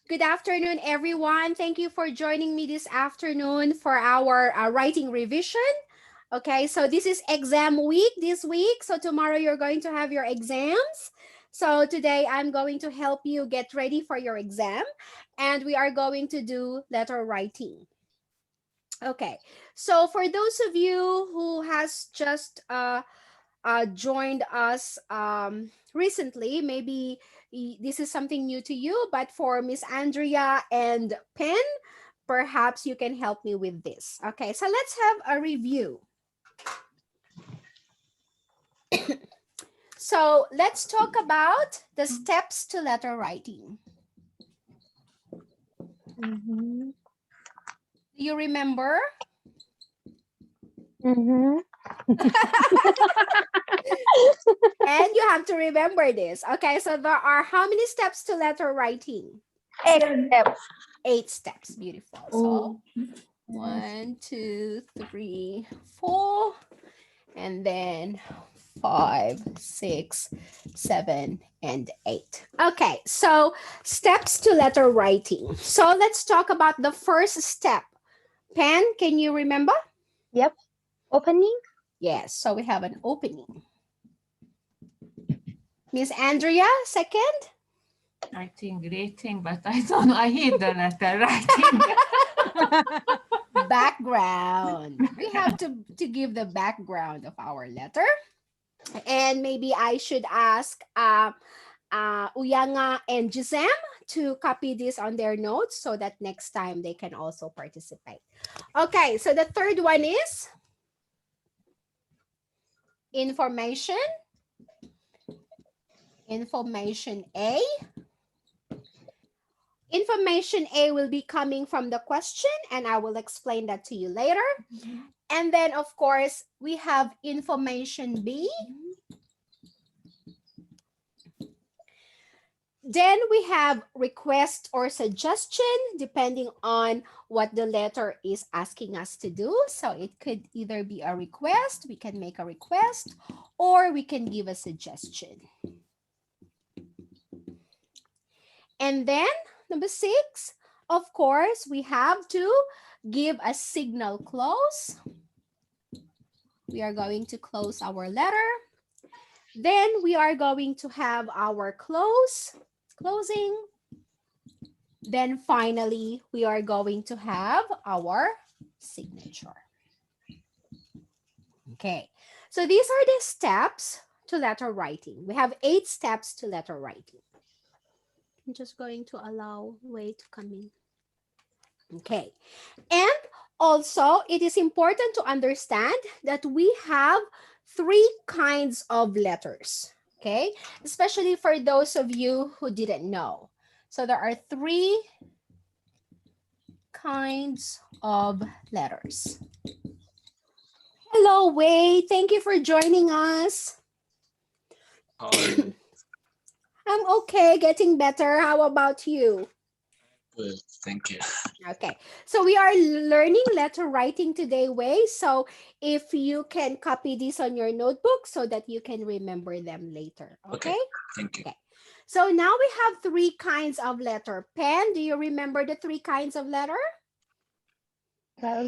Good afternoon, everyone. Thank you for joining me this afternoon for our writing revision. Okay, so this is exam week this week. So tomorrow you're going to have your exams. So today I'm going to help you get ready for your exam, and we are going to do letter writing. Okay, so for those of you who has just joined us recently, maybe this is something new to you, but for Miss Andrea and Pen, perhaps you can help me with this. Okay, so let's have a review. So let's talk about the steps to letter writing. Do you remember? And you have to remember this. Okay, so there are how many steps to letter writing? 8 steps. 8 steps. Beautiful. So 1, 2, 3, 4, and then 5, 6, 7, and 8. Okay, so steps to letter writing. So let's talk about the first step. Pen, can you remember? Yep. Opening. Yes, so we have an opening. Miss Andrea, second? Writing, greeting, but I don't know. I hate the letter writing. Background. We have to give the background of our letter. And maybe I should ask Uyanga and Gisem to copy this on their notes so that next time they can also participate. Okay, so the third one is information. Information A. Information A will be coming from the question, and I will explain that to you later. And then, of course, we have information B. Then we have request or suggestion, depending on what the letter is asking us to do. So it could either be a request, we can make a request, or we can give a suggestion. And then number 6, of course, we have to give a signal close. We are going to close our letter. Then we are going to have our closing. Then finally, we are going to have our signature. Okay, so these are the steps to letter writing. We have 8 steps to letter writing. I'm just going to allow Wei to come in. Okay, and also it is important to understand that we have 3 kinds of letters, okay? Especially for those of you who didn't know. So there are 3 kinds of letters. Hello, Wei. Thank you for joining us. Hi. I'm okay, getting better. How about you? Good, thank you. Okay, so we are learning letter writing today, Wei. So if you can copy this on your notebook so that you can remember them later. Okay? Thank you. Okay. So now we have 3 kinds of letter. Pen, do you remember the 3 kinds of letter? I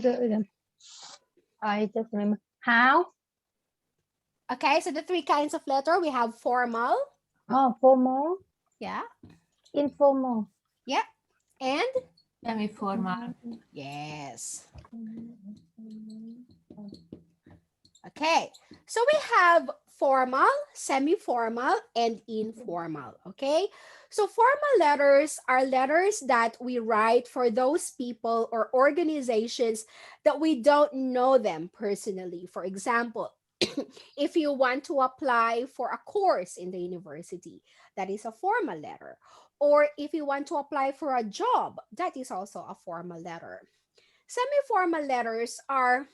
just remember. How? Okay, so the 3 kinds of letter, we have formal. Oh, formal. Yeah. Informal. Yeah. And? Semi-formal. Yes. Okay, so we have formal, semi-formal, and informal, okay? So formal letters are letters that we write for those people or organizations that we don't know them personally. For example, if you want to apply for a course in the university, that is a formal letter. Or if you want to apply for a job, that is also a formal letter. Semi-formal letters are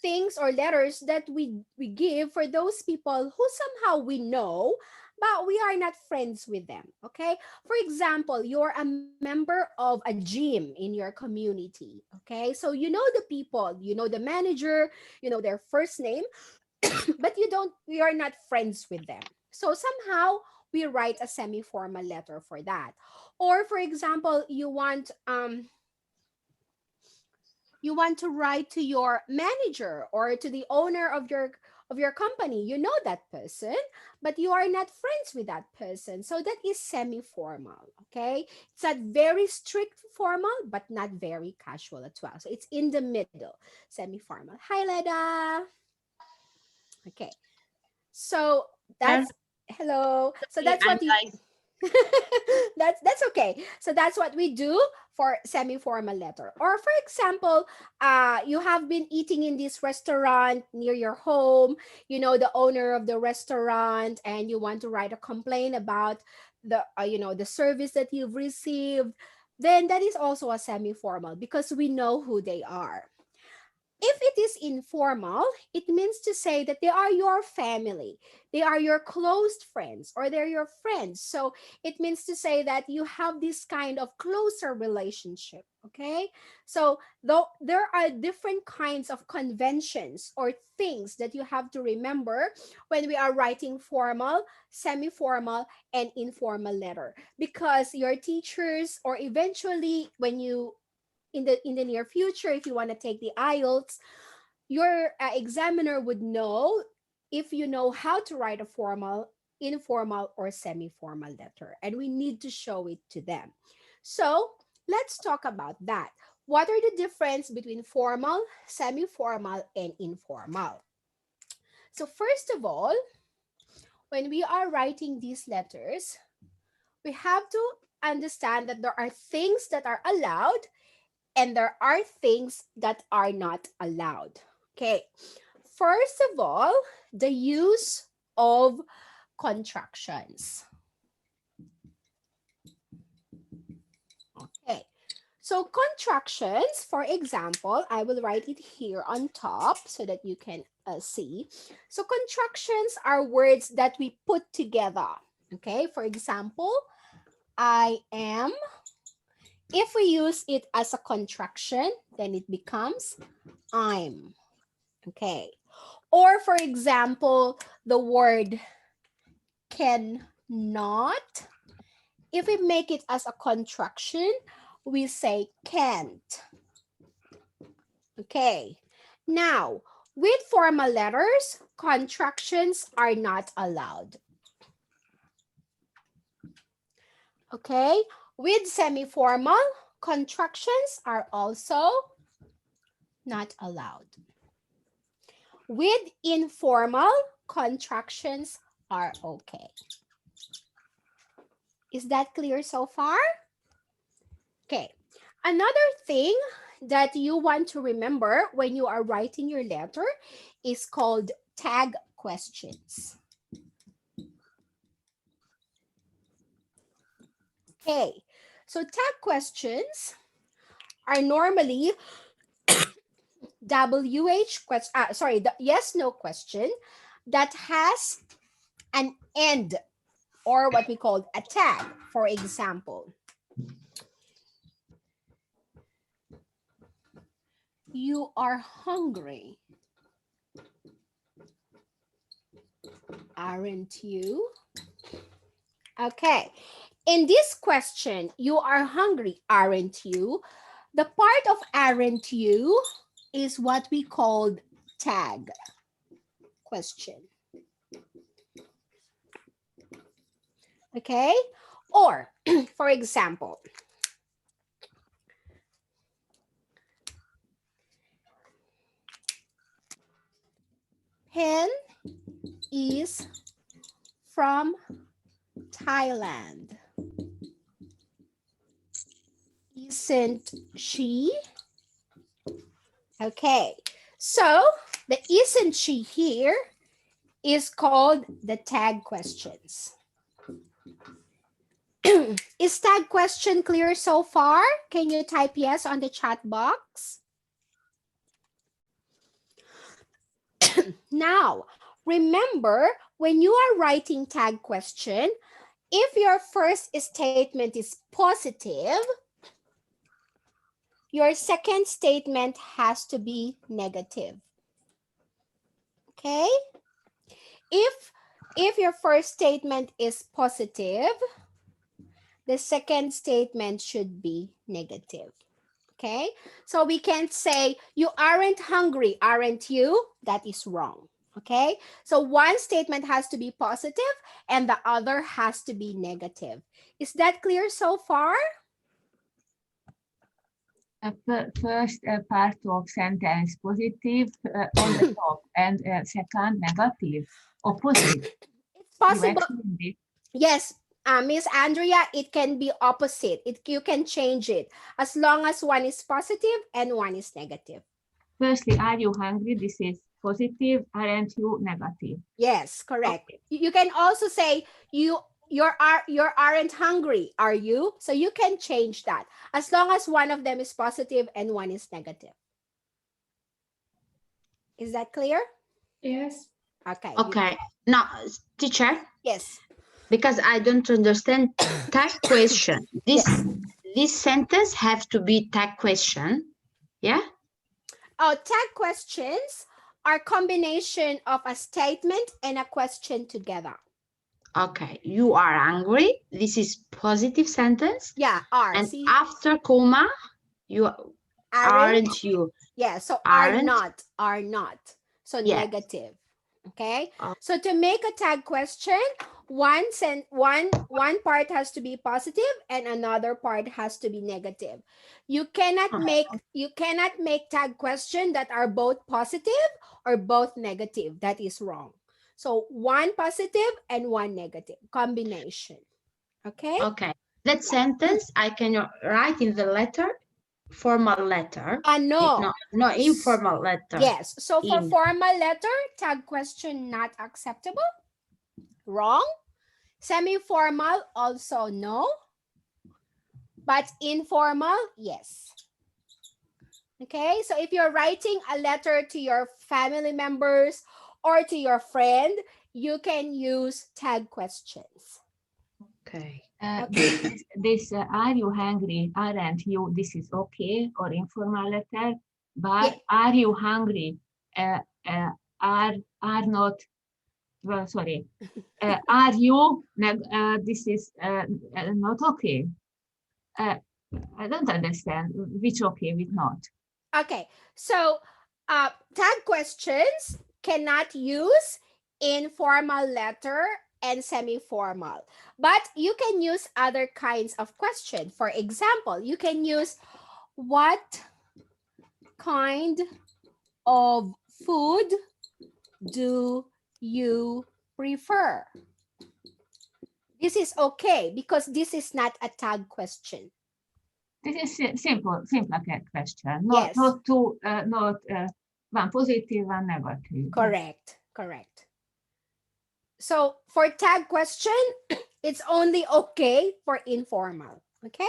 things or letters that we give for those people who somehow we know, but we are not friends with them, okay? For example, you're a member of a gym in your community, okay? So you know the people, you know the manager, you know their first name, but you are not friends with them. So somehow we write a semi-formal letter for that. Or for example, you want to write to your manager or to the owner of your company. You know that person, but you are not friends with that person. So that is semi-formal, okay? It's not very strict formal, but not very casual as well. So it's in the middle, semi-formal. Hi, Leda. Okay. So that's hello. So that's what you that's okay. So that's what we do for semi-formal letter. Or for example, you have been eating in this restaurant near your home, you know the owner of the restaurant, and you want to write a complaint about the the service that you've received, then that is also a semi-formal because we know who they are. If it is informal, it means to say that they are your family, they are your close friends, or they're your friends. So it means to say that you have this kind of closer relationship, okay? So though there are different kinds of conventions or things that you have to remember when we are writing formal, semi-formal, and informal letter, because your teachers, or eventually when you in the near future, if you want to take the IELTS, your examiner would know if you know how to write a formal, informal, or semi-formal letter, and we need to show it to them. So let's talk about that. What are the difference between formal, semi-formal, and informal? So first of all, when we are writing these letters, we have to understand that there are things that are allowed and there are things that are not allowed. Okay, first of all, the use of contractions. Okay, so contractions, for example, I will write it here on top so that you can see. So contractions are words that we put together. Okay, for example, I am. If we use it as a contraction, then it becomes I'm. Okay. Or for example, the word cannot. If we make it as a contraction, we say can't. Okay. Now, with formal letters, contractions are not allowed. Okay. With semi-formal, contractions are also not allowed. With informal, contractions are okay. Is that clear so far? Okay. Another thing that you want to remember when you are writing your letter is called tag questions. Okay. So tag questions are normally the yes/no question that has an end, or what we call a tag. For example, you are hungry, aren't you? Okay, in this question, you are hungry, aren't you? The part of aren't you is what we called tag question. Okay, or for example, Pen is from Thailand. Isn't she? Okay, so the isn't she here is called the tag questions. Is tag question clear so far? Can you type yes on the chat box? Now, remember, when you are writing tag question, if your first statement is positive, your second statement has to be negative. Okay? if your first statement is positive, the second statement should be negative. Okay, so we can't say you aren't hungry, aren't you? That is wrong. Okay, so one statement has to be positive and the other has to be negative. Is that clear so far? First part of sentence positive on the top and second negative or positive. It's You possible. explained it. Yes, Miss Andrea, it can be opposite. You can change it as long as one is positive and one is negative. Firstly, are you hungry? This is positive. Aren't you negative? Yes, correct. Okay. You can also say you aren't hungry, are you? So you can change that as long as one of them is positive and one is negative. Is that clear? Yes. Okay. Okay. Now, teacher, Yes. because I don't understand tag question. This sentence have to be tag question. Yeah. Oh, tag questions are combination of a statement and a question together. Okay. You are hungry. This is positive sentence. Yeah, are. And See, after comma, you aren't you? Yeah, so Aren't. are not. So Yes. negative. Okay. Oh. So to make a tag question, one part has to be positive and another part has to be negative. You cannot make tag question that are both positive or both negative. That is wrong. So one positive and one negative combination. Okay. Okay. That sentence I can write in the letter, formal letter. No. No, informal letter. Yes. So for In. formal letter, tag question not acceptable. Wrong. Semi-formal also no. But informal, yes. Okay. So if you're writing a letter to your family members or to your friend, you can use tag questions. Okay. This are you hungry? Aren't you? This is okay or informal letter. But are you hungry? Are not. Well, sorry. Are you? This is not okay. I don't understand which okay, which not. Okay. So tag questions cannot use informal letter and semi-formal, but you can use other kinds of question. For example, you can use what kind of food do you prefer? This is okay because this is not a tag question. This is simple question. Yes. Not one positive, one negative. Correct. So for tag question, it's only okay for informal. Okay.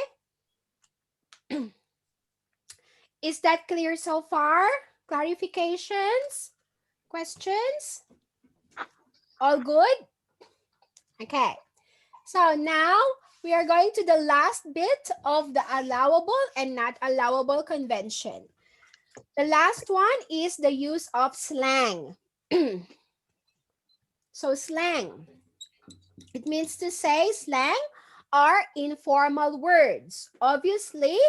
Is that clear so far? Clarifications? Questions? All good? Okay. So now we are going to the last bit of the allowable and not allowable convention. The last one is the use of slang. So slang, it means to say slang are informal words. Obviously,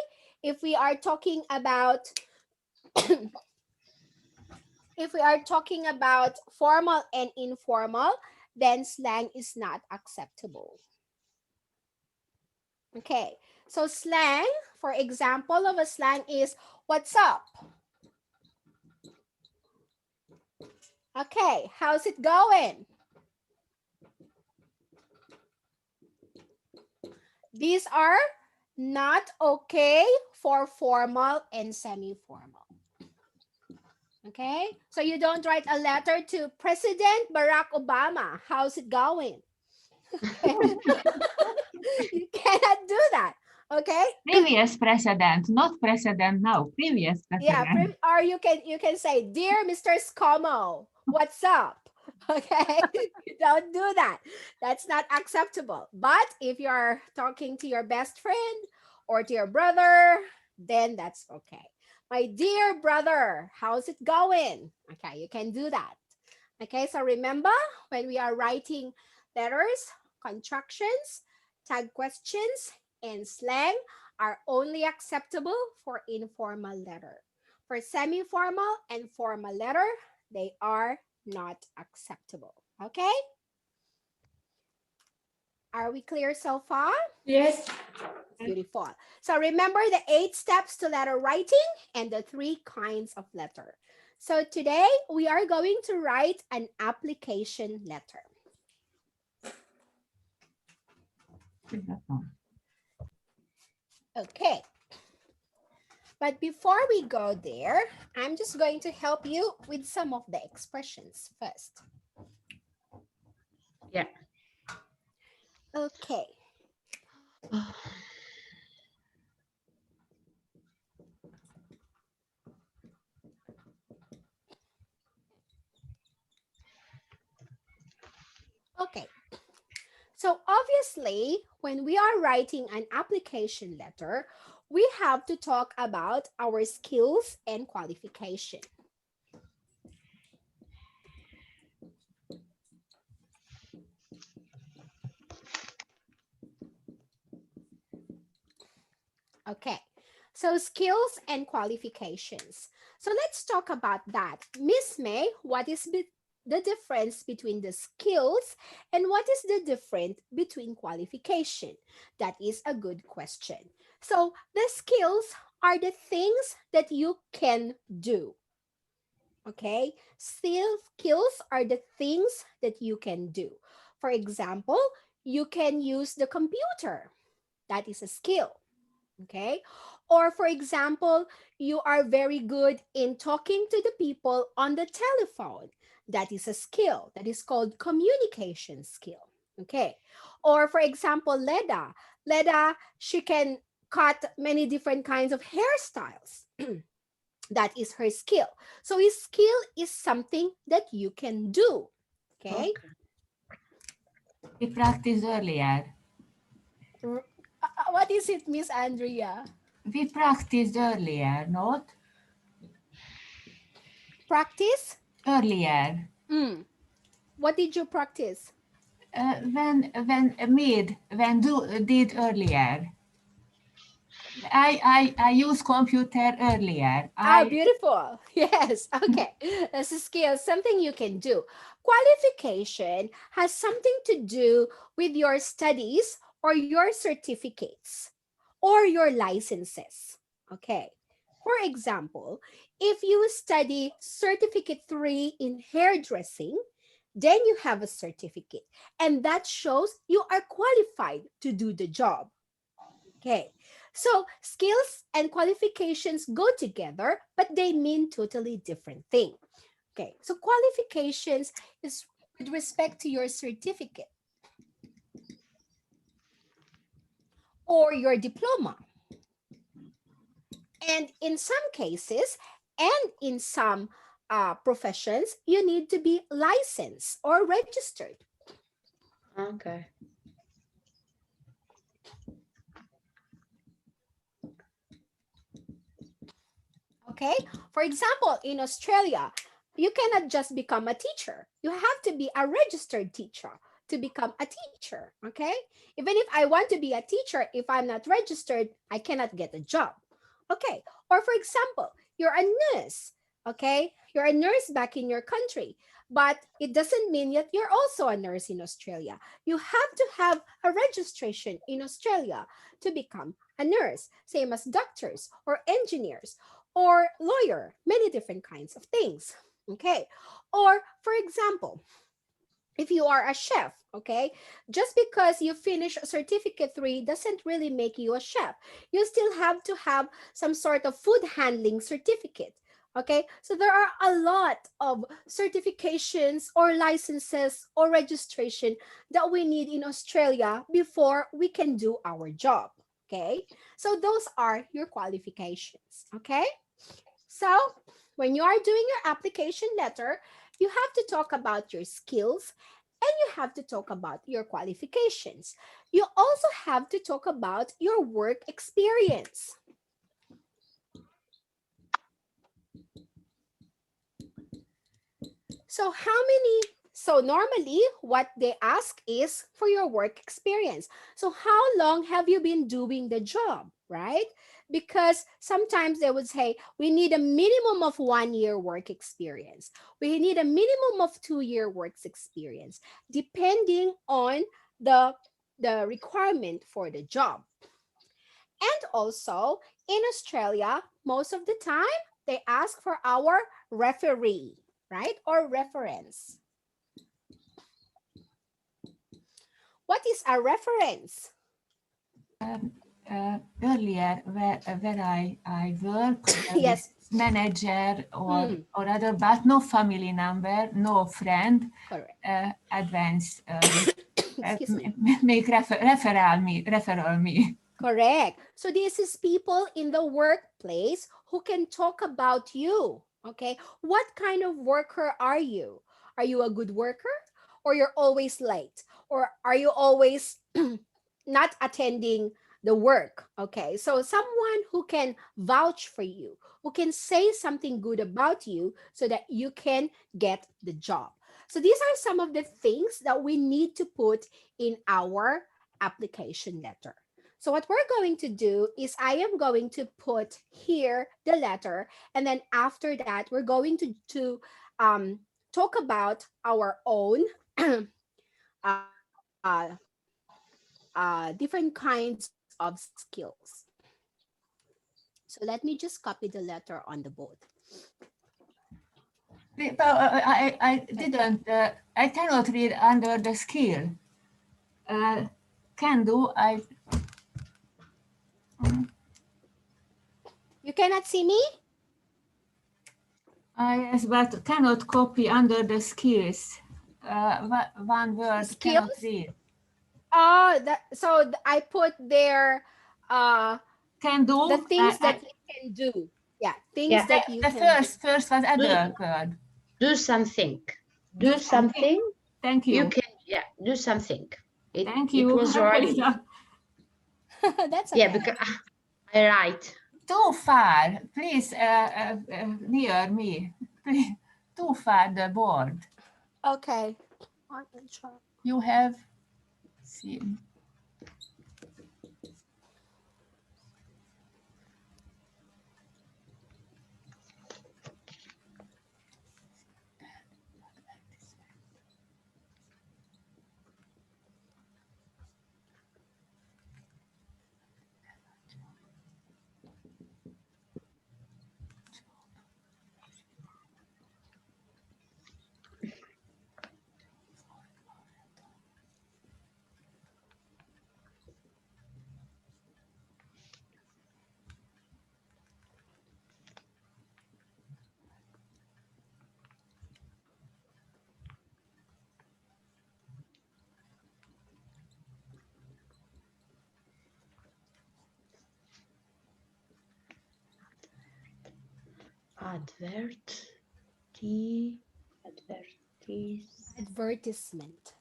if we are talking about formal and informal, then slang is not acceptable. Okay, so slang, for example of a slang is, what's up? Okay, how's it going? These are not okay for formal and semi-formal. Okay, so you don't write a letter to President Barack Obama. How's it going? You cannot do that. Okay. Previous president, not president now. Previous president. Yeah, or you can say, dear Mr. ScoMo, what's up? Okay, you don't do that. That's not acceptable. But if you're talking to your best friend or to your brother, then that's okay. My dear brother, how's it going? Okay, you can do that. Okay, so remember when we are writing letters, contractions, tag questions, and slang are only acceptable for informal letter. For semi-formal and formal letter, they are not acceptable. Okay? Are we clear so far? Yes. Beautiful. So remember the 8 steps to letter writing and the 3 kinds of letter. So today we are going to write an application letter. Okay. But before we go there, I'm just going to help you with some of the expressions first. Yeah. Okay. Okay. So obviously, when we are writing an application letter, we have to talk about our skills and qualification. Okay, so skills and qualifications. So let's talk about that. Miss May, what is the difference between the skills and what is the difference between qualification? That is a good question. So the skills are the things that you can do. Okay, skills are the things that you can do. For example, you can use the computer. That is a skill. Okay, or for example, you are very good in talking to the people on the telephone. That is a skill. That is called communication skill. Okay, or for example, Leda, she can cut many different kinds of hairstyles. That is her skill. So a skill is something that you can do. Okay. We practiced earlier. What is it, Miss Andrea? We practiced earlier, not? Practice? Earlier. What did you practice? When did earlier. I use computer earlier. Beautiful. Yes. Okay. That's a skill, something you can do. Qualification has something to do with your studies or your certificates or your licenses. Okay. For example, if you study certificate 3 in hairdressing, then you have a certificate and that shows you are qualified to do the job. Okay, so skills and qualifications go together, but they mean totally different things. Okay, so qualifications is with respect to your certificate or your diploma. And in some cases, and in some professions, you need to be licensed or registered. Okay. Okay, for example, in Australia, you cannot just become a teacher. You have to be a registered teacher to become a teacher. Okay, even if I want to be a teacher, if I'm not registered, I cannot get a job. Okay, or for example, you're a nurse. Okay, you're a nurse back in your country, but it doesn't mean that you're also a nurse in Australia. You have to have a registration in Australia to become a nurse, same as doctors or engineers or lawyer, many different kinds of things. Okay, or for example, if you are a chef, okay, just because you finish certificate 3 doesn't really make you a chef. You still have to have some sort of food handling certificate. Okay, so there are a lot of certifications or licenses or registration that we need in Australia before we can do our job. Okay, so those are your qualifications. Okay, so when you are doing your application letter, you have to talk about your skills and you have to talk about your qualifications. You also have to talk about your work experience. So normally what they ask is for your work experience. So how long have you been doing the job, right? Because sometimes they would say, we need a minimum of 1 year work experience. We need a minimum of 2 year work experience, depending on the requirement for the job. And also in Australia, most of the time, they ask for our referee, right? Or reference. What is a reference? Earlier, where I work, Yes. with manager or Hmm. or other, but no family number, no friend, Correct. advance, Excuse me. make referral me. Correct. So this is people in the workplace who can talk about you. Okay. What kind of worker are you? Are you a good worker, or you're always late, or are you always not attending the work? Okay. So someone who can vouch for you, who can say something good about you so that you can get the job. So these are some of the things that we need to put in our application letter. So what we're going to do is I am going to put here the letter, and then after that, we're going to talk about our own different kinds of skills. So let me just copy the letter on the board. I didn't. I cannot read under the skill. Can do. You cannot see me? Yes, but cannot copy under the skills. One word cannot Skills? read. Oh, I put there Can do. the things that you can do. Yeah, things Yeah. that you The can do. first was other word. Do something. Do Do something. Thank You you. can, yeah, do something. Thank It you. was right. That's Yeah, okay. because I write. Too far. Please, near me. Please. Too far the board. Okay. You have seen. Advertisement.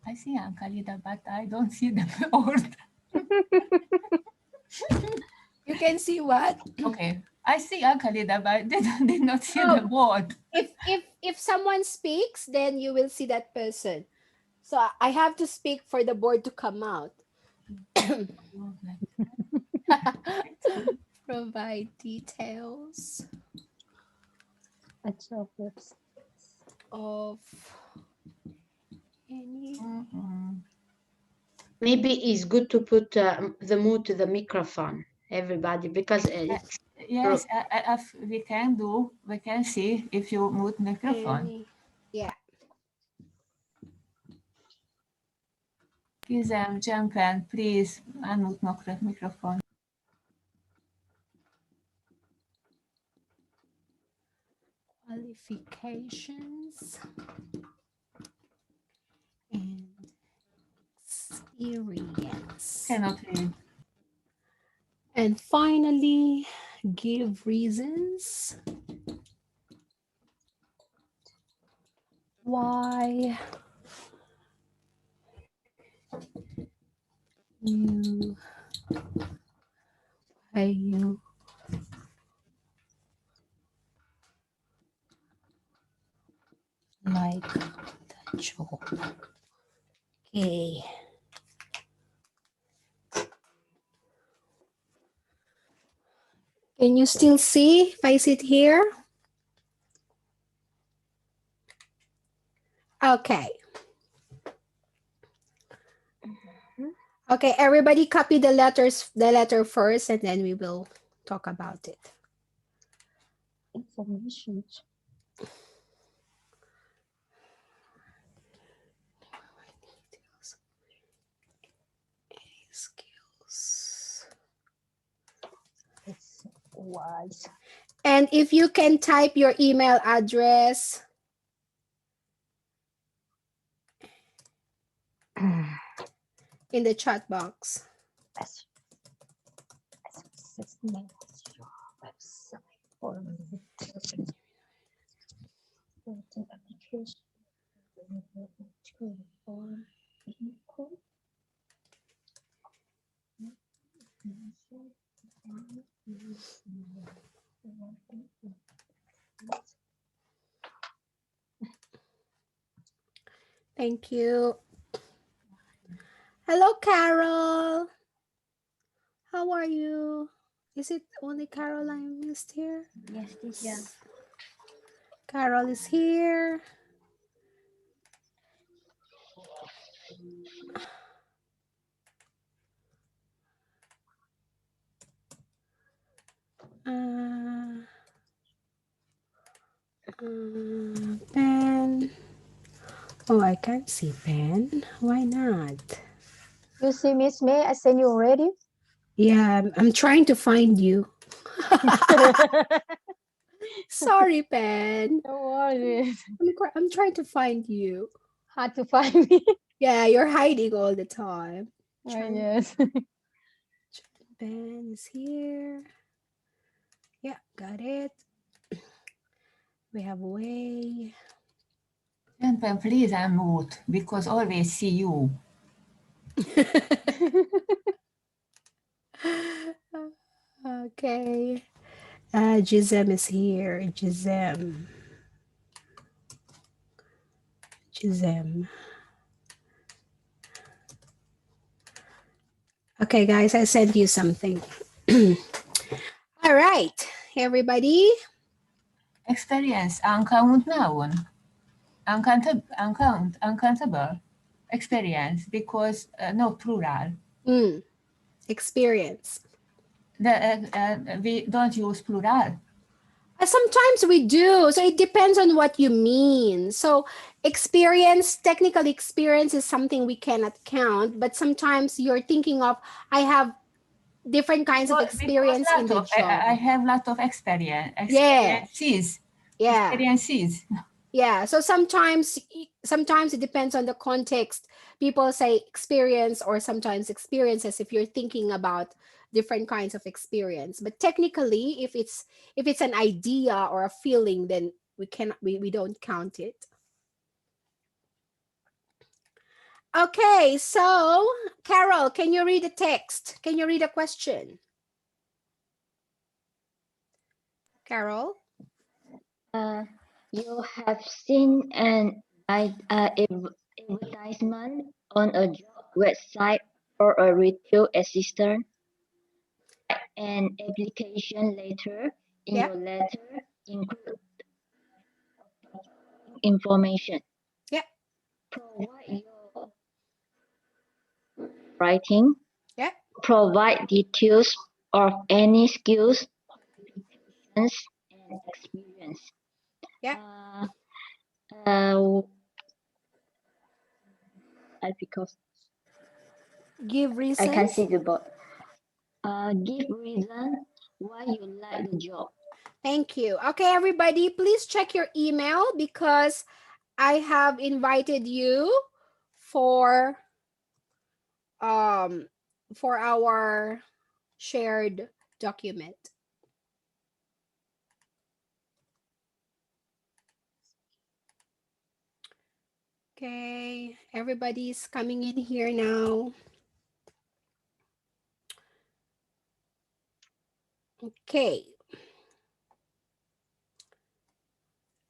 I see Uncle Ida, but I don't see the board. You can see what? Okay. I see Uncle Ida, but I did not see the Oh. board. If someone speaks, then you will see that person. So I have to speak for the board to come out. Provide details of any. Maybe it's good to put the mute to the microphone, everybody, because it's Yes, if we can see if you mute microphone. Yeah. Kizem, Champion, please unmute microphone. Qualifications and experience. Cannot read. And finally, give reasons why you like the job. Okay. Can you still see if I sit here? Okay. Okay, everybody copy the letter first, and then we will talk about it. Information. Skills. It's wise. And if you can type your email address in the chat box. That's your website for the application. Thank you. Hello, Carol. How are you? Is it only Caroline missed here? Yes, teacher. Carol is here. Pen. Oh, I can't see pen. Why not? You see, Miss May, I sent you already. Yeah, I'm trying to find you. Sorry, pen. No worries. I'm trying to find you. Hard to find me. Yeah, you're hiding all the time. Oh, Trying- yes. Pen is here. Yeah, got it. We have way. Gentlemen, please unmute because always see you. Okay. Gisem is here. Gisem. Okay, guys, I sent you something. All right, everybody. Experience, uncount noun. Uncountable. Experience because no plural. Experience. We don't use plural. Sometimes we do. So it depends on what you mean. So experience, technical experience is something we cannot count, but sometimes you're thinking of, I have different kinds of experience in the job. I have lot of experience. Yeah. Experiences. Yeah. Experiences. Yeah. So sometimes it depends on the context. People say experience or sometimes experiences if you're thinking about different kinds of experience. But technically, if it's an idea or a feeling, then we don't count it. Okay, so Carol, can you read the text? Can you read a question? Carol? You have seen an advertisement on a job website for a retail assistant. An application letter. In Yeah. your letter, include information. Yeah. Provide your writing. Yeah. Provide details of any skills, qualifications, and experience. Yeah. Because Give reasons. I can see the board. Give reason why you like the job. Thank you. Okay, everybody, please check your email because I have invited you for our shared document. Okay, everybody's coming in here now. Okay.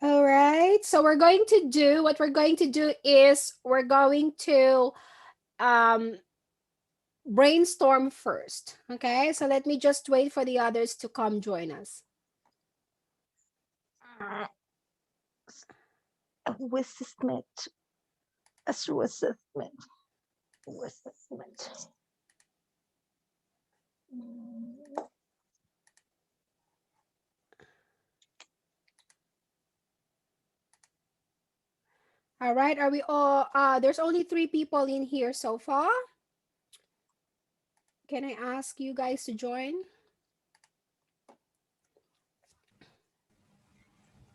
All right. right, so we're going to do, what we're going to do is we're going to brainstorm first. Okay, so let me just wait for the others to come join us. Assessment. Assessment. Assessment. All right, are we all, there's only 3 people in here so far. Can I ask you guys to join?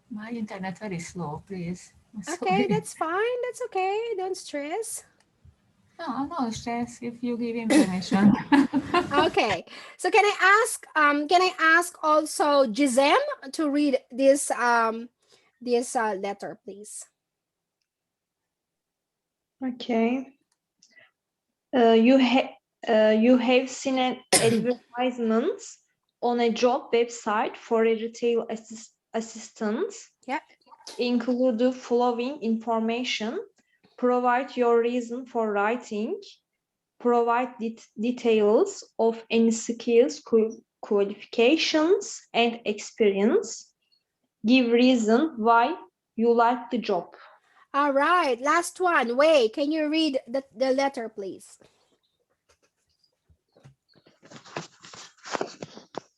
My internet very slow, please. Okay, Sorry. that's fine. That's okay. Don't stress. No stress if you give information. Okay. So can I ask also Gisem to read this letter, please? Okay. You have seen an advertisement on a job website for a retail assistant. Yeah. Include the following information. Provide your reason for writing. Provide details of any skills, qualifications, and experience. Give reason why you like the job. All right. Last one. Wei, can you read the letter, please?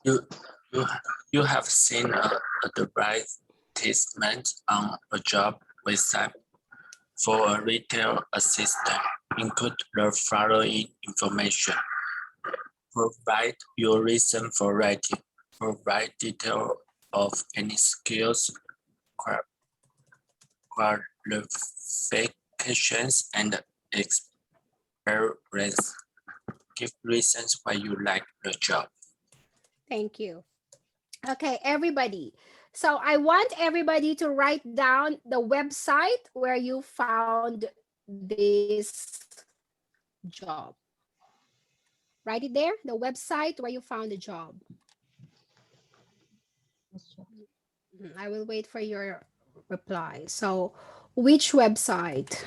You have seen a advertisement on a job website for a retail assistant. Include the following information. Provide your reason for writing. Provide detail of any skills, qualifications, and experience. Give reasons why you like the job. Thank you. Okay, everybody. So I want everybody to write down the website where you found this job. Write it there, the website where you found the job. I will wait for your reply. So which website?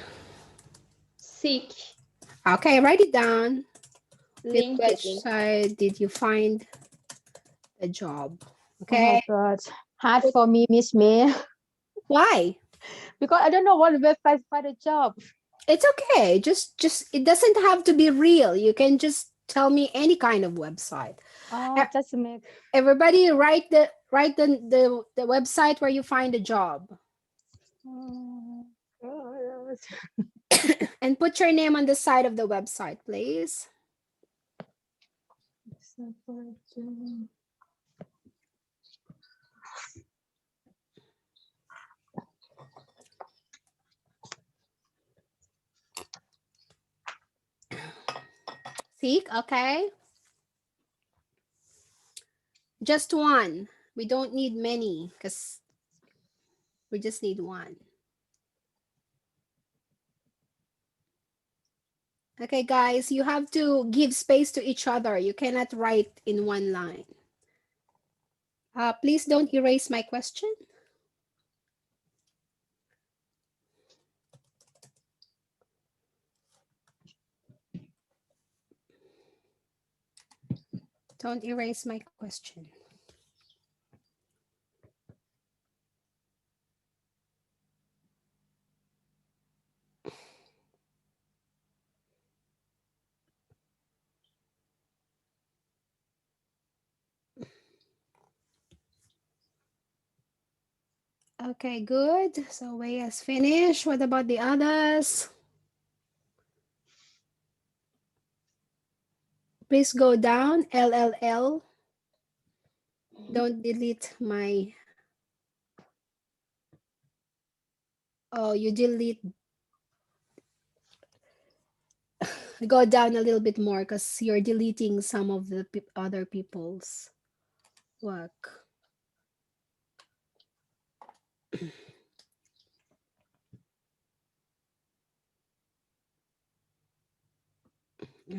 Seek. Okay, write it down. Which LinkedIn. website did you find the job? Oh my Okay. God. Hard for me, Miss May. Why? Because I don't know what website for the job. It's okay. Just it doesn't have to be real. You can just tell me any kind of website. Oh, just make. Everybody write the website where you find a job. Oh, God. And put your name on the side of the website, please. Seek, okay. Just one. We don't need many because we just need one. Okay, guys, you have to give space to each other. You cannot write in one line. Please don't erase my question. Don't erase my question. Okay, good. So Wei has finished. What about the others? Please go down, LLL. Don't delete my, oh, you delete. Go down a little bit more because you're deleting some of the other people's work.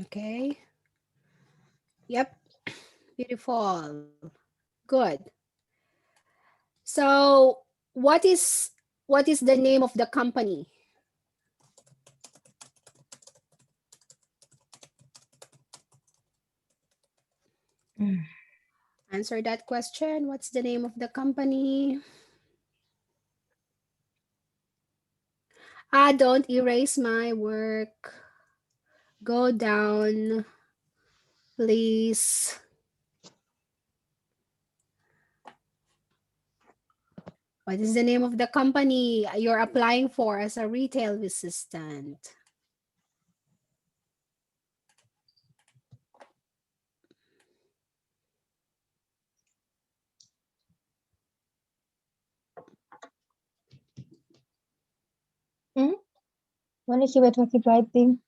Okay. Yep. Beautiful. Good. So what is What is the name of the company? Answer that question. What's the name of the company? Don't erase my work. Go down, please. What is the name of the company you're applying for as a retail assistant? When is you were talking writing?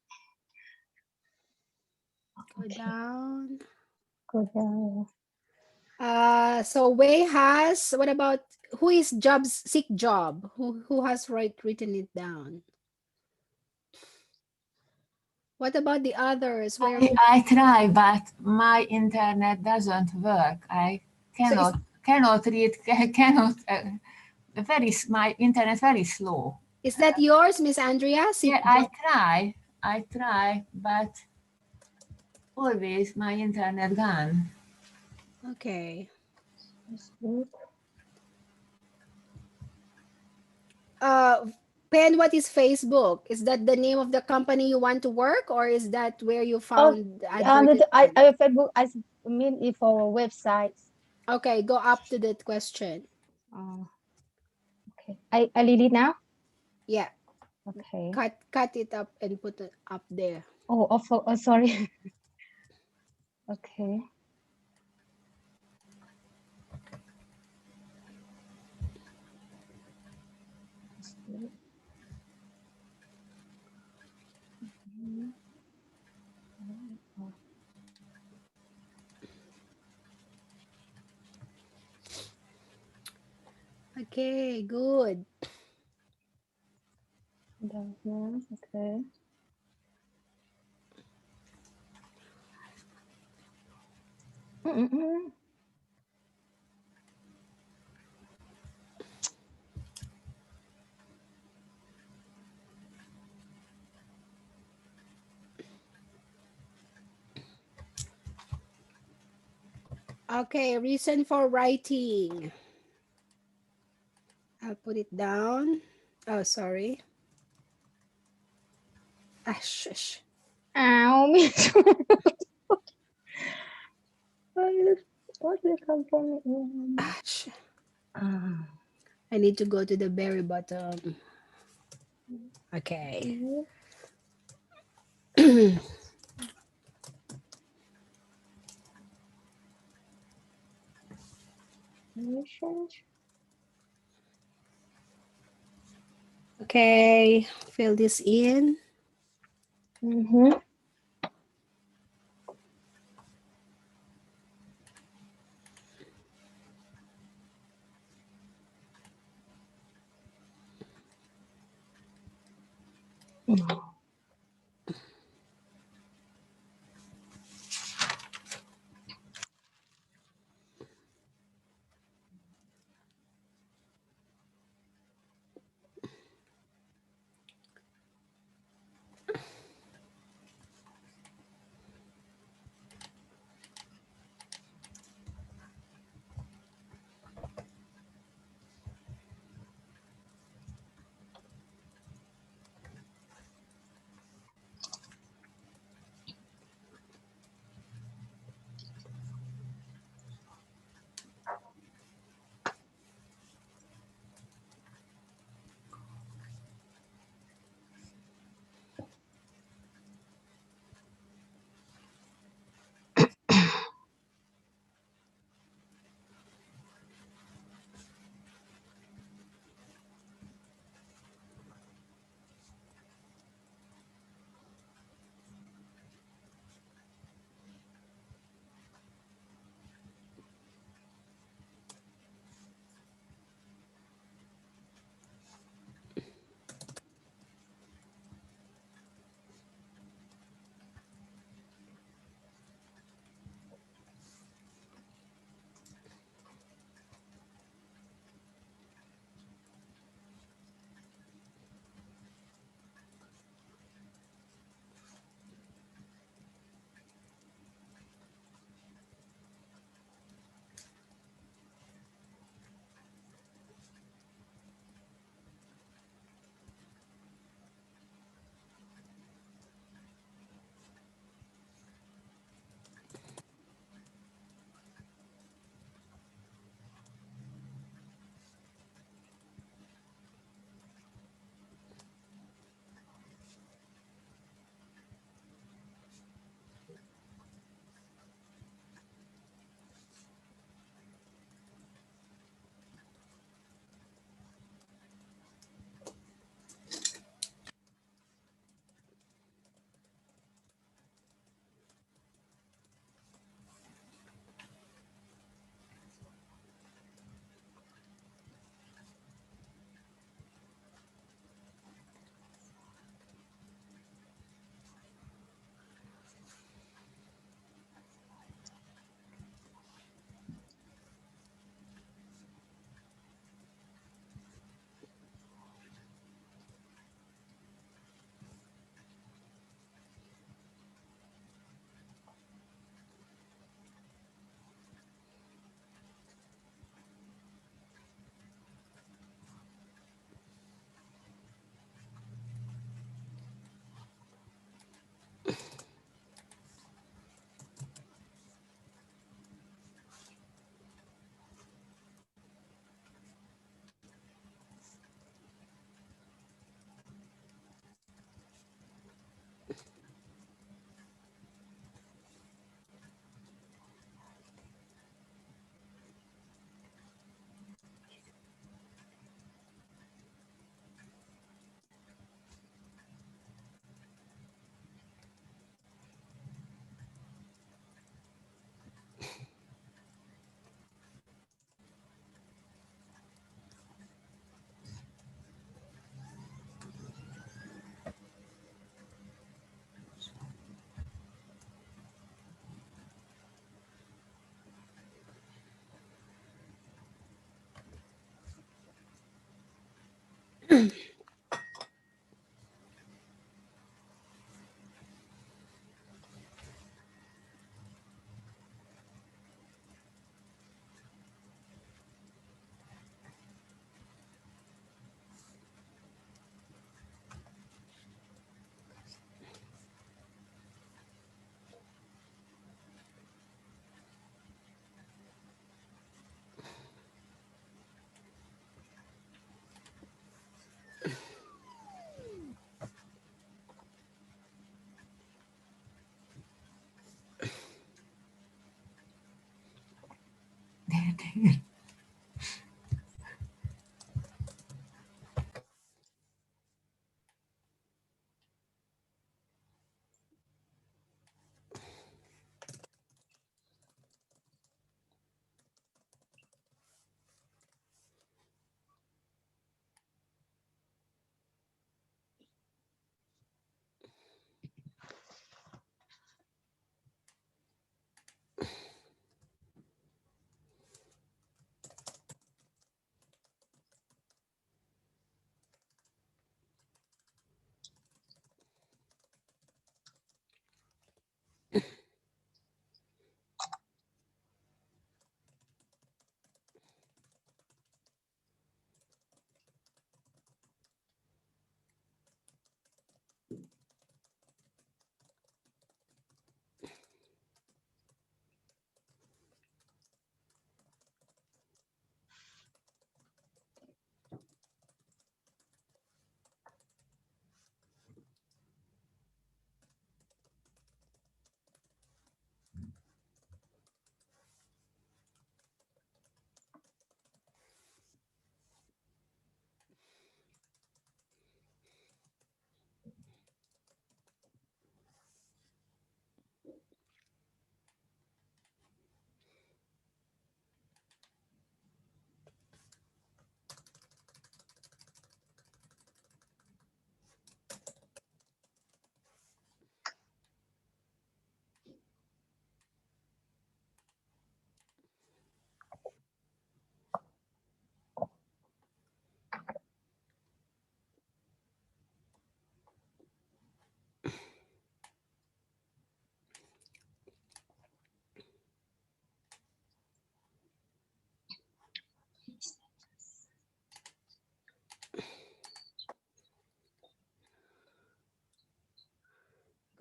Go down. Go down. So Wei has, what about, who is jobs, seek job? Who has written it down? What about the others? Where I try, but my internet doesn't work. I cannot read. Cannot. My internet very slow. is that yours, Miss Andrea? Seek Yeah, job. I try, but always my internet gone. Okay. Facebook. Pen, what is Facebook? Is that the name of the company you want to work, or is that where you found the advertisement? I Facebook. I mean it for websites. Okay, go up to that question. Okay. I read it now. Yeah, Okay. cut it up and put it up there. Oh, sorry. Okay. Okay, good. Okay. Okay, reason for writing. I'll put it down. Oh, sorry. Ah, shush. Ow, me too. What will come from it? Ah, I need to go to the very bottom. Okay. Okay, fill this in.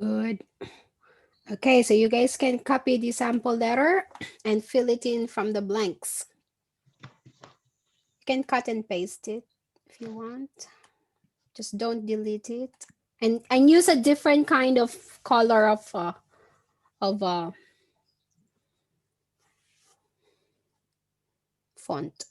Good. Okay, so you guys can copy the sample letter and fill it in from the blanks. You can cut and paste it if you want. Just don't delete it. And use a different kind of color of font.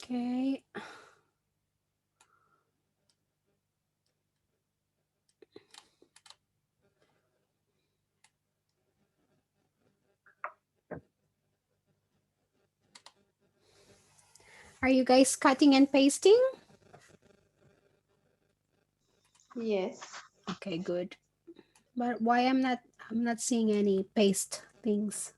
Okay. Are you guys cutting and pasting? Yes. Okay, good. But why I'm not seeing any paste things.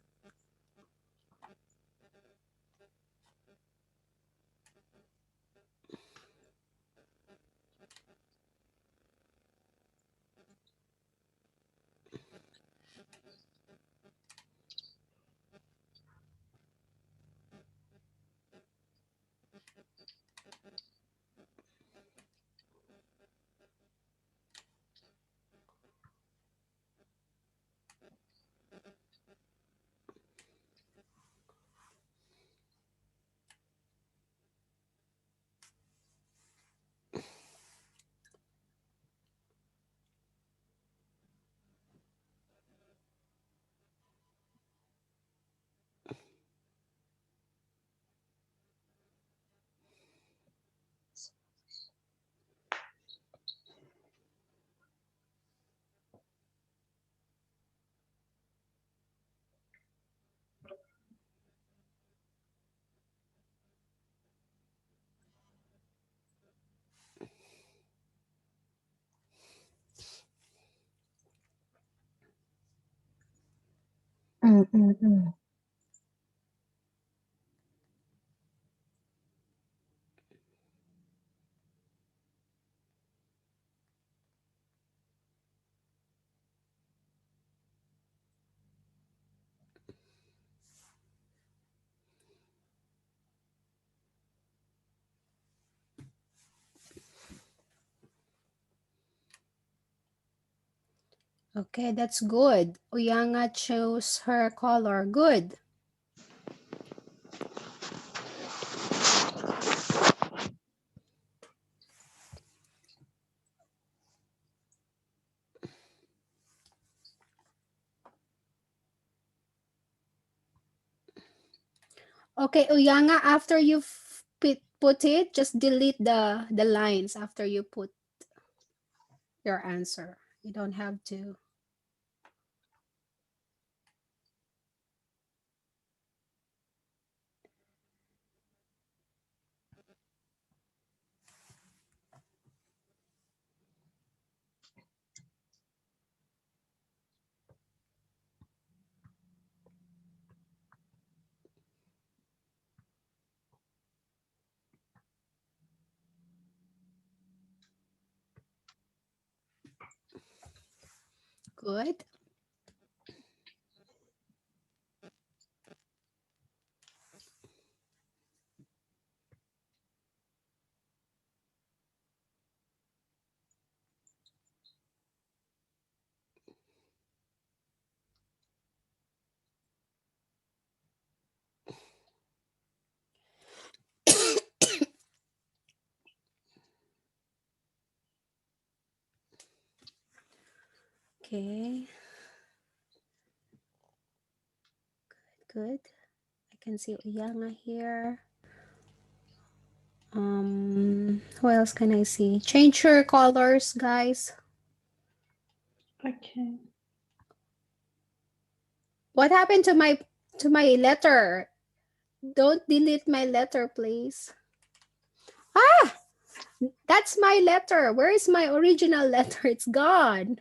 Okay, that's good. Uyanga chose her color. Good. Okay, Uyanga, after you've put it, just delete the lines after you put your answer. You don't have to. Good. Okay. Good. I can see Uyanga here. Who else can I see? Change your colors, guys. Okay. What happened to my letter? Don't delete my letter, please. Ah, that's my letter. Where is my original letter? It's gone.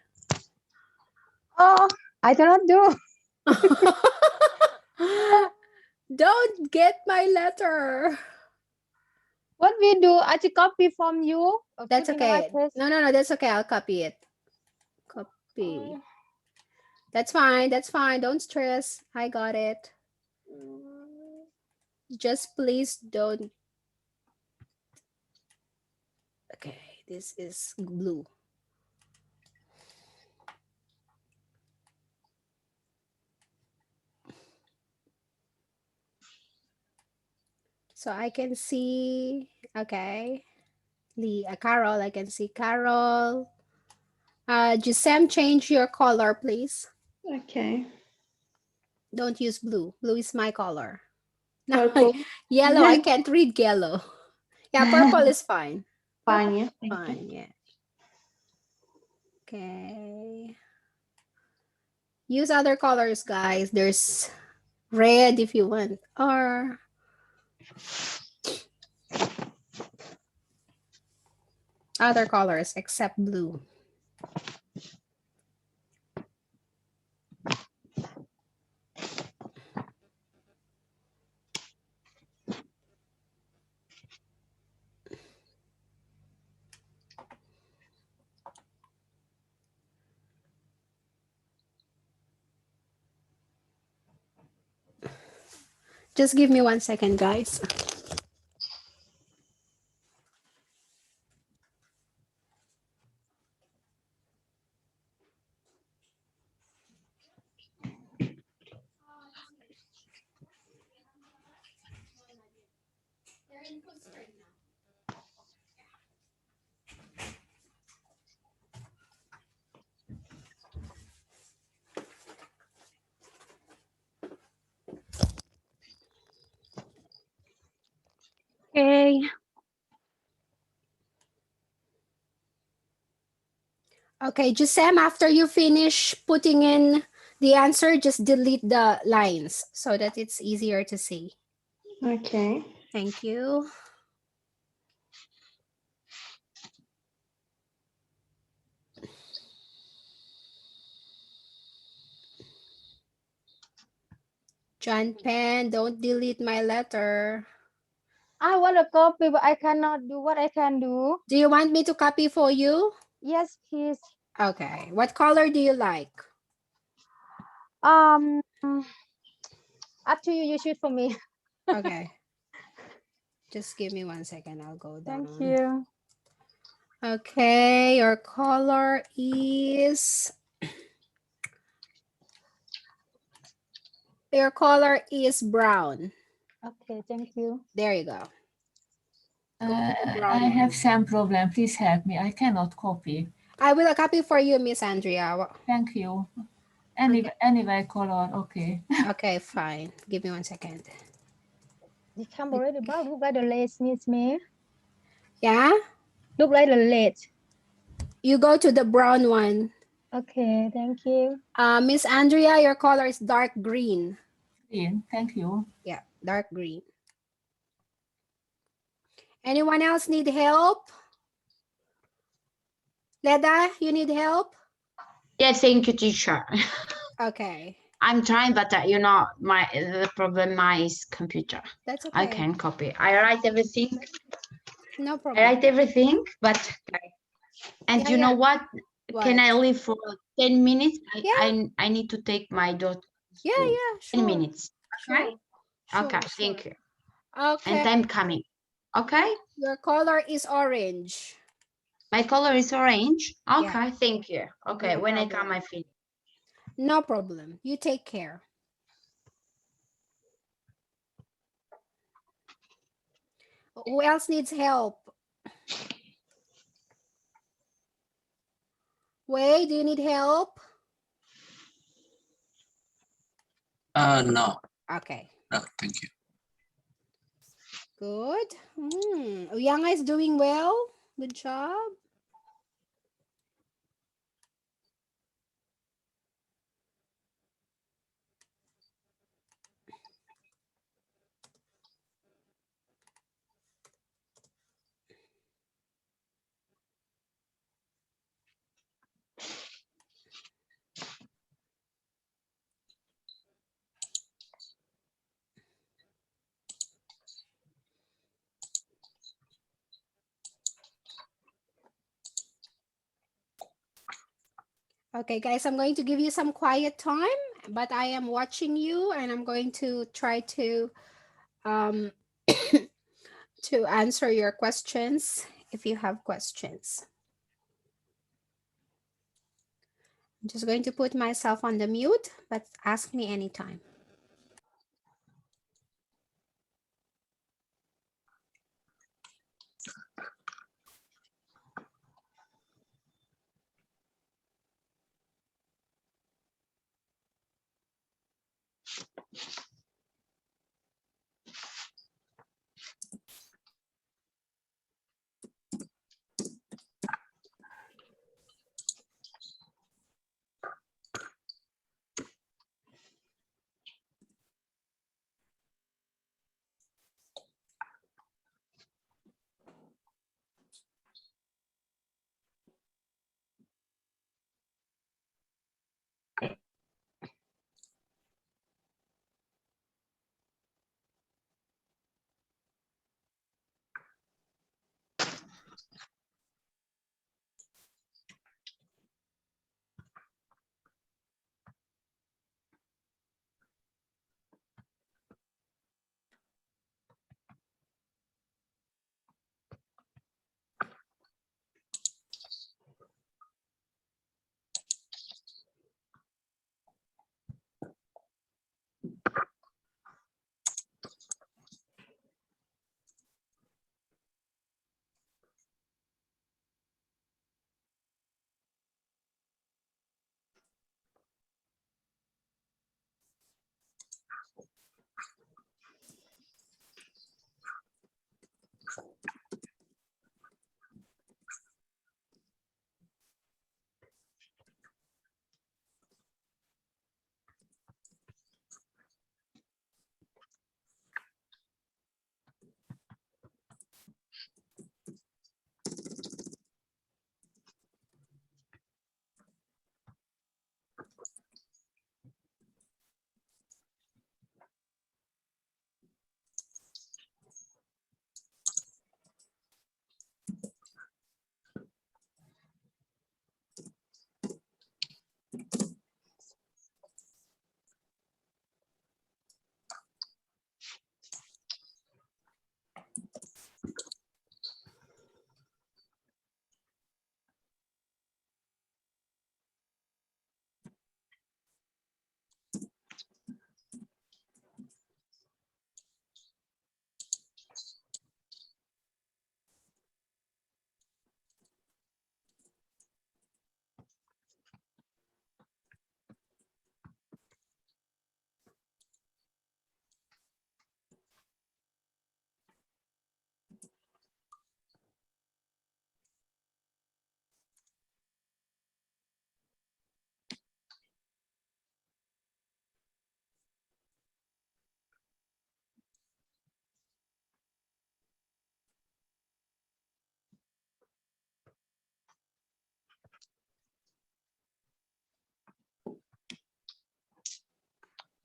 Oh, I do not do. Don't get my letter. What we do? I just copy from you. That's put in the okay. right place. No, that's okay. I'll copy it. Copy. Oh. That's fine. That's fine. Don't stress. I got it. Just please don't. Okay, this is blue. So I can see, okay, Carol, I can see Carol. Gisem, change your color, please. Okay. Don't use blue. Blue is my color. No, Purple. yellow, I can't read yellow. Yeah, purple is fine. Fine. Yeah. Thank you. Fine, yeah. Okay. Use other colors, guys. There's red if you want, or Other colors except blue. Just give me 1 second, guys. Okay. Okay, Sam, after you finish putting in the answer, just delete the lines so that it's easier to see. Okay. Thank you. John Pen, don't delete my letter. I want a copy, but I cannot do what I can do. Do you want me to copy for you? Yes, please. Okay. What color do you like? Up to you. You shoot for me. Okay. Just give me 1 second. I'll go down. Thank you. Okay, your color is brown. Okay, thank you. There you go. Go with the brown I one. have some problem. Please help me. I cannot copy. I will copy for you, Miss Andrea. Thank you. Okay. Anyway, color. Okay. Okay, fine. Give me 1 second. The camera already brown. Look like the lace needs me. Yeah? Look like the lace. You go to the brown one. Okay, thank you. Miss Andrea, your color is dark green. Green. Thank you. Yeah, dark green. Anyone else need help? Leda, you need help? Yes, thank you, teacher. Okay, I'm trying, but you know, the problem my computer. that's okay. I can copy. I write everything. No I problem. write everything, but and Yeah, you know what? Can What? I leave for 10 minutes? Yeah. I need to take my daughter. Yeah, to yeah, 10 sure. minutes. Okay. Sure, Okay. sure. Thank you. Okay, And I'm coming. Okay. your color is orange. My color is orange. Okay. Yeah. Thank you. Okay. No When I problem. come, I finish. No problem. You take care. Who else needs help? Wei, do you need help? No, Okay, no, thank you. good. Uyanga is doing well. Good job. Okay, guys, I'm going to give you some quiet time, but I am watching you and I'm going to try to to answer your questions if you have questions. I'm just going to put myself on the mute, but ask me anytime.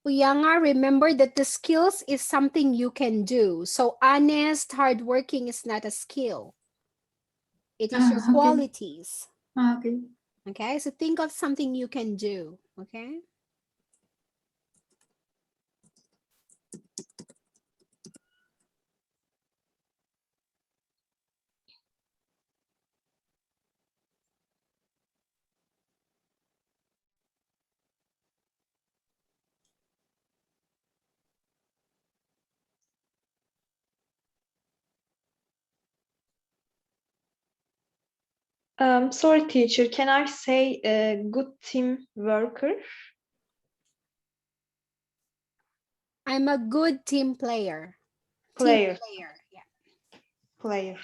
Uyanga, remember that the skills is something you can do. So honest, hardworking is not a skill. It is your Okay. qualities. Okay. Okay, so think of something you can do. Okay. Sorry, teacher. Can I say a good team worker? I'm a good team player. Player. Team player. Yeah. Player.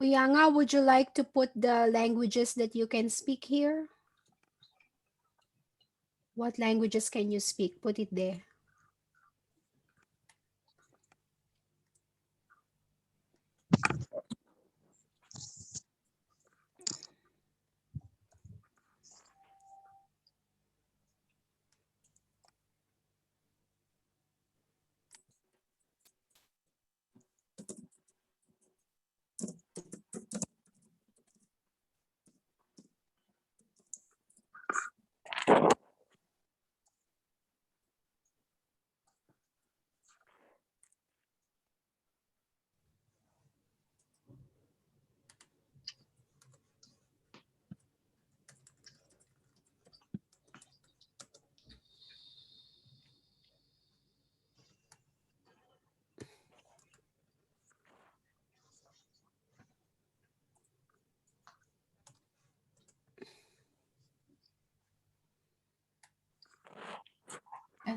Uyanga, would you like to put the languages that you can speak here? What languages can you speak? Put it there.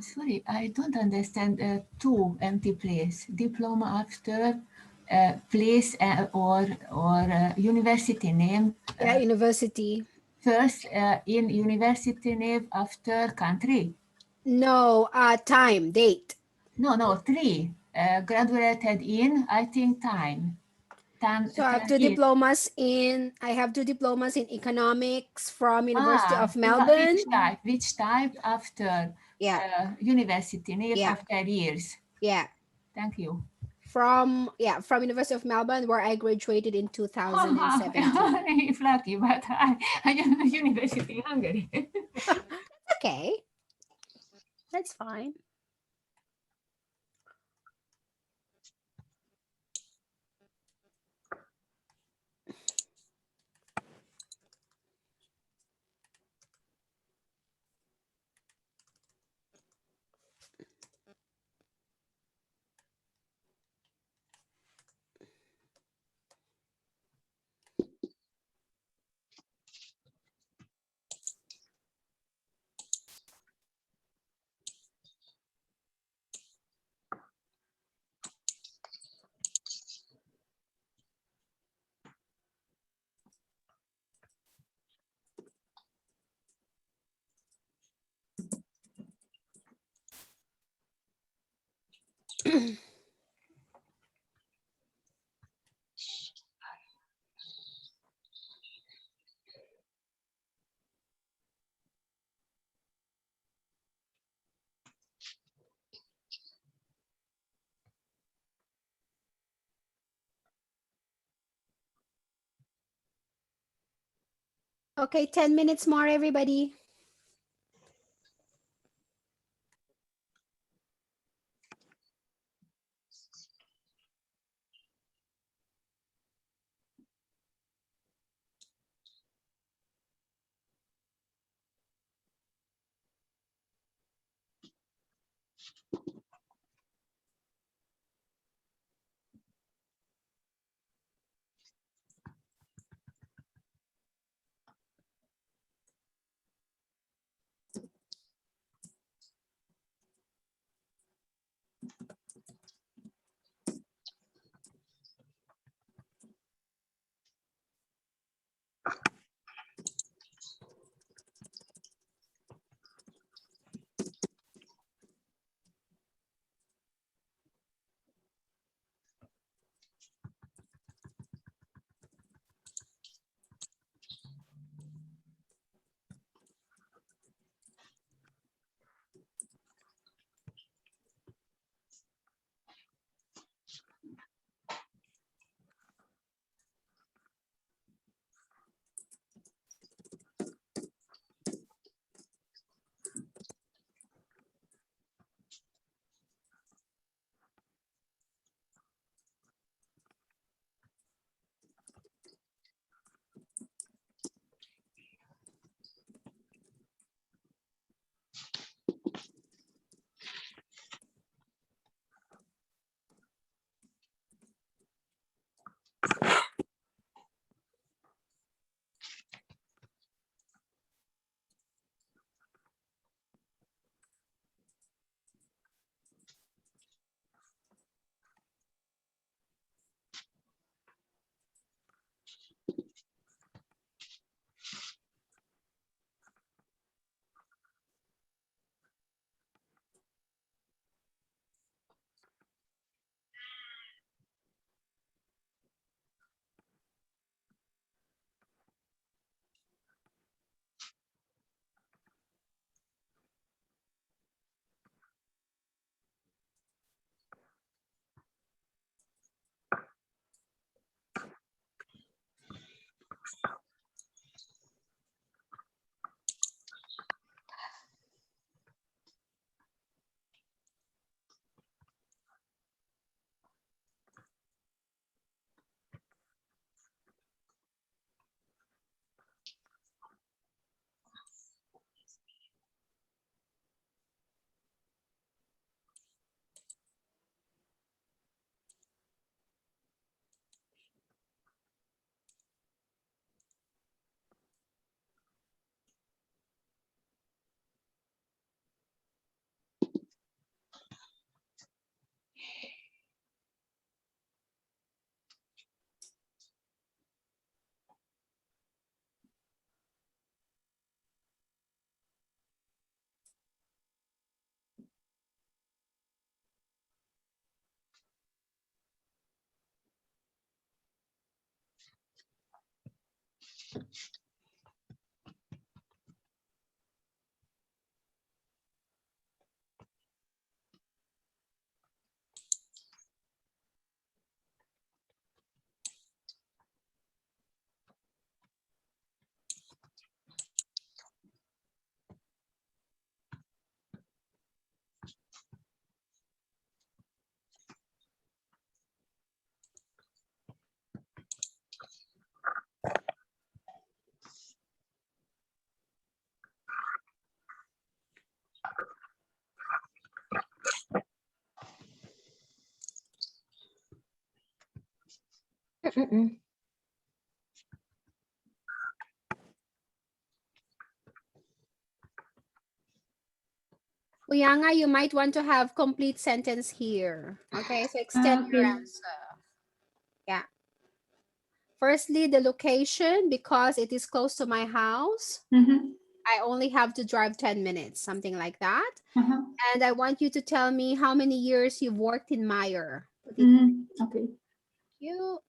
Sorry, I don't understand two empty place. Diploma after place or university name. Yeah, university. First in university name after country. No, time, date. No, three. Graduated in, I think, time. So I have two diplomas in, I have two diplomas in economics from University of Melbourne. Which type after Yeah. university name Yeah. after years? Yeah. Thank you. From University of Melbourne, where I graduated in 2017. If lucky, but I am university in Hungary. Okay. That's fine. Okay, 10 minutes more, everybody. Uyanga, you might want to have complete sentence here. Okay, so extend your Okay. answer. Yeah. Firstly, the location, because it is close to my house. Mhm, I only have to drive 10 minutes, something like that. mhm, And I want you to tell me how many years you've worked in Meyer. Put it mhm. Okay. you.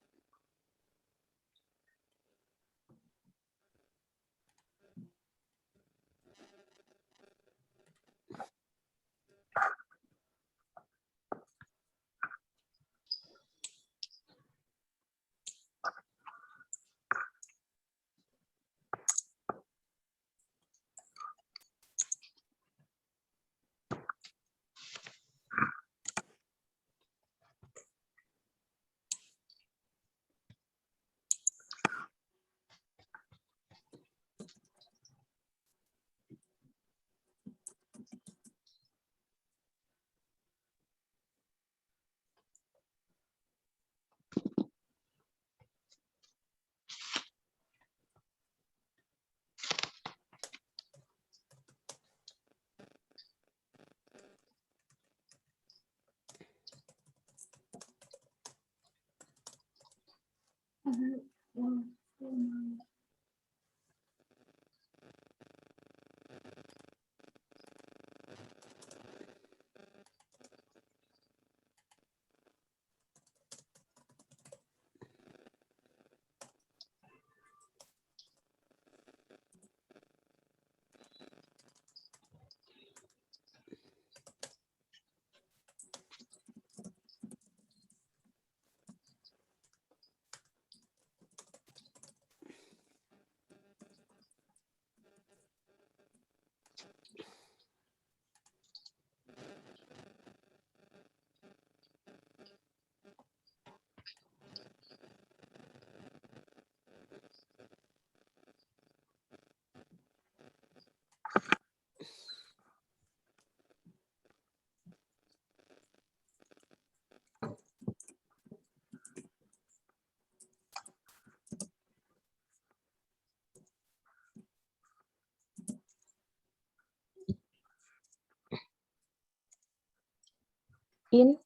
In.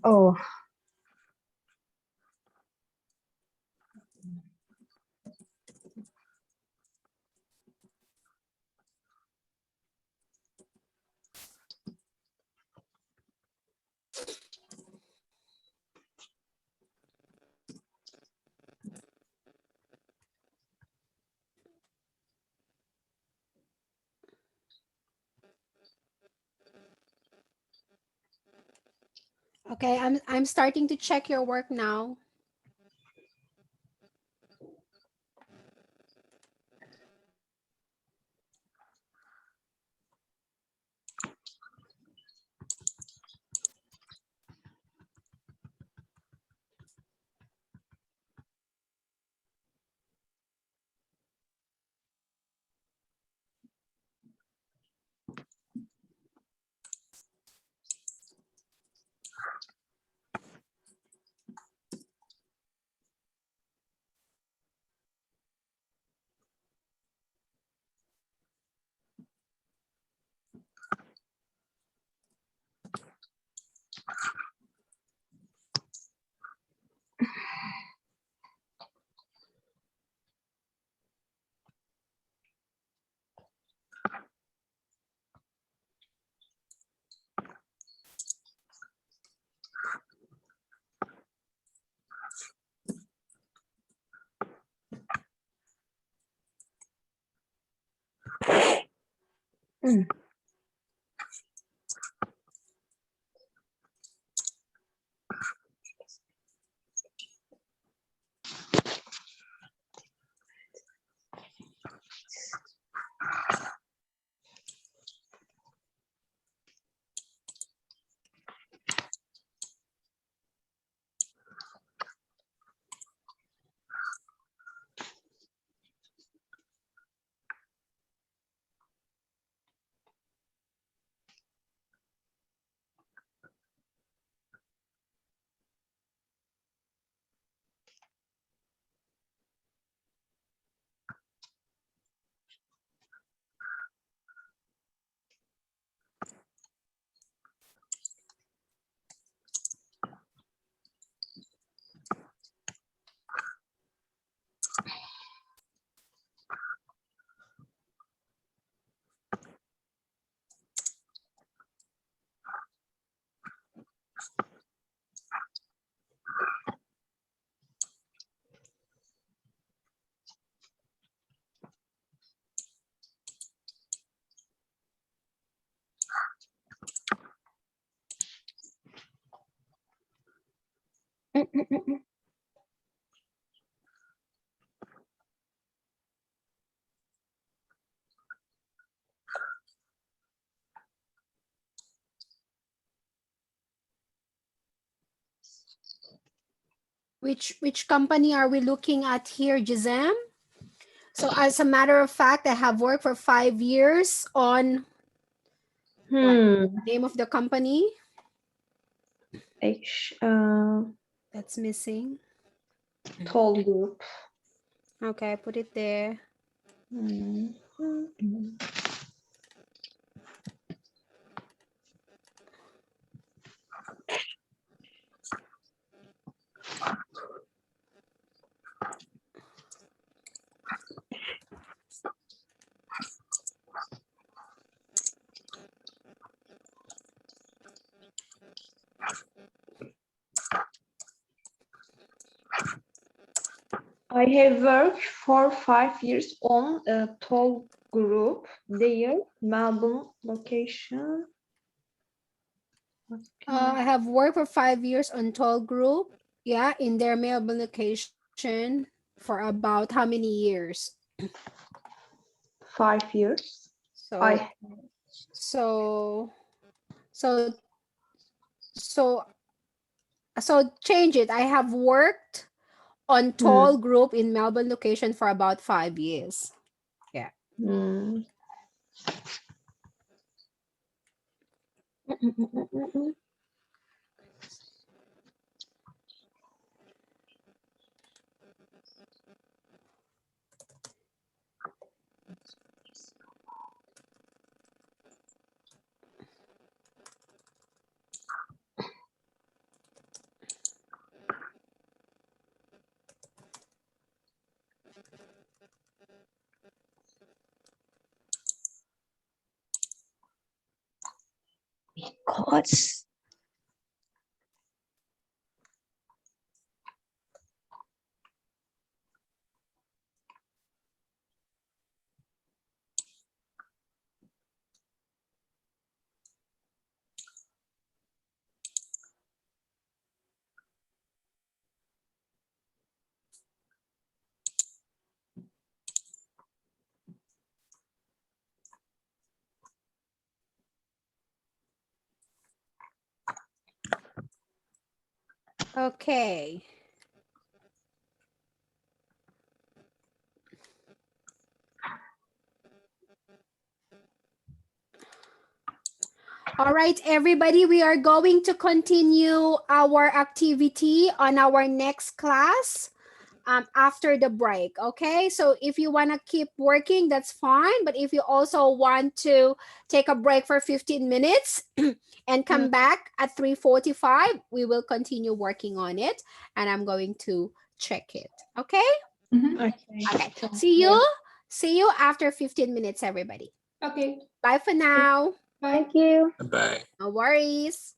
Oh, Okay, I'm starting to check your work now. Which company are we looking at here, Gisem? So as a matter of fact, I have worked for 5 years on name of the company that's missing. Tall group. Okay, put it there. I have worked for 5 years on a tall group. Their Melbourne location. I have worked for 5 years on Toll Group. Yeah, in their Melbourne location for about how many years? 5 years. So I so so so so change it. I have worked on Toll Group in Melbourne location for about 5 years. Yeah. Course. Okay. All right, everybody, we are going to continue our activity on our next class after the break, okay? So if you want to keep working, that's fine. But if you also want to take a break for 15 minutes and come back at 3:45, we will continue working on it. And I'm going to check it, okay? Okay, see you after 15 minutes, everybody. Okay. Bye for now. Bye. Thank you. Bye. No worries.